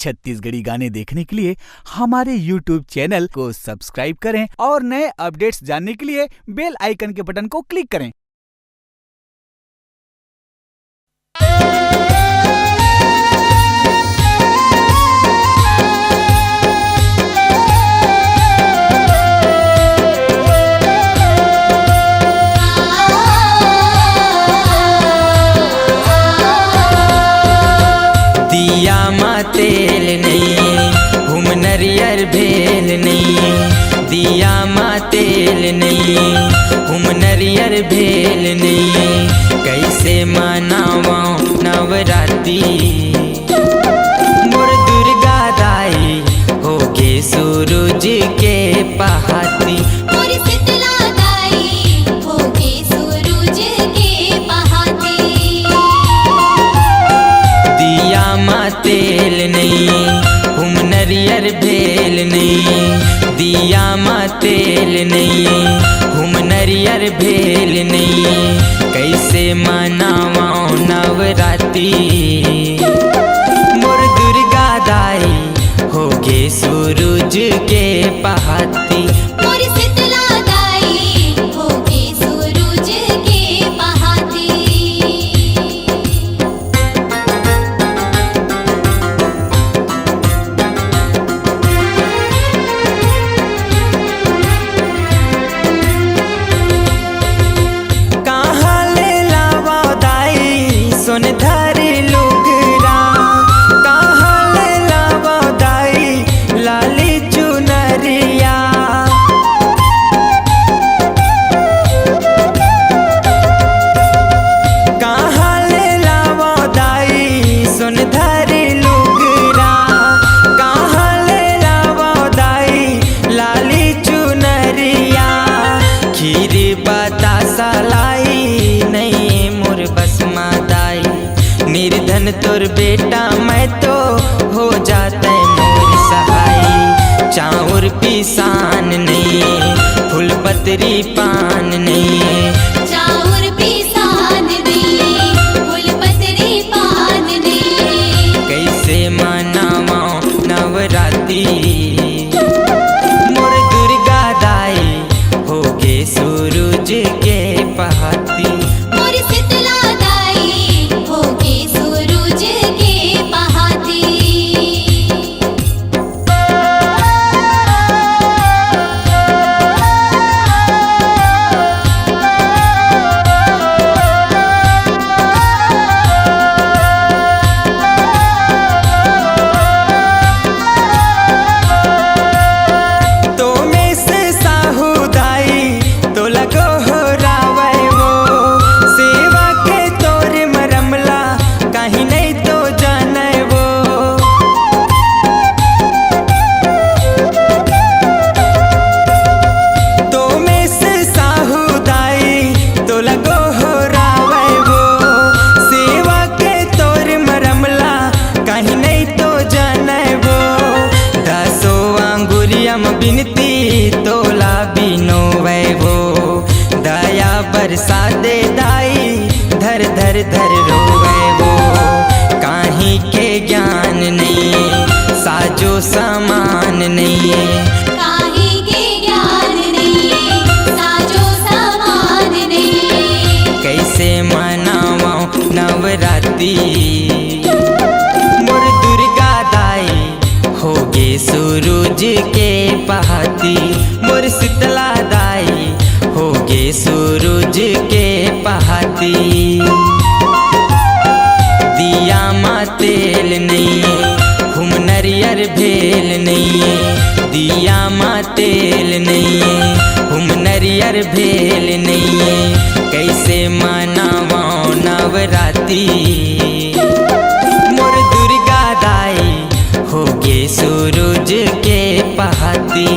छत्तीसगढ़ी गाने देखने के लिए हमारे YouTube चैनल को सब्सक्राइब करें और नए अपडेट्स जानने के लिए बेल आइकन के बटन को क्लिक करें। दिया माँ तेल नहीं हम नरियर भेल नहीं, दिया माँ तेल नहीं हम नरियर भेल नहीं, कैसे मनावा नवरात्रि मोर दुर्गा दाई होके सूरज के पहाती, तेल नहीं हम नरियर भेल नहीं, दिया माँ तेल नहीं हम नरियर भेल नहीं, कैसे मनावा नवरात्रि मोर दुर्गा दाई होगे सूरज के पहाती, निर्धन तोर बेटा मैं तो हो जाता मोर सहाय, चाउर पिसान नहीं फूल पतरी पान नहीं, चाउर पिसान नहीं फूल पतरी पान नहीं, कैसे मनावा नवरात्रि मोर दुर्गा दाई होगे सूरज के पहाती, बिनती तोला बिनो वैभो दया बरसा दे दाई धर धर धर रोवे वो, काहीं के ज्ञान नहीं साजो सामान नहीं, काहीं के ज्ञान नहीं साजो सामान नहीं, कैसे मनावा नवरात्रि मोर दुर्गा दाई होगे सूरज के पहाती, मोर शीतला दाई होगे सूरज के पहाती, दिया माँ तेल नहीं हम नरियर भेल नहीं, दिया माँ तेल नहीं हम नरियर भेल नहीं, कैसे मनावा नवरात्रि मोर दुर्गा दाई होगे सूरज के पहाती।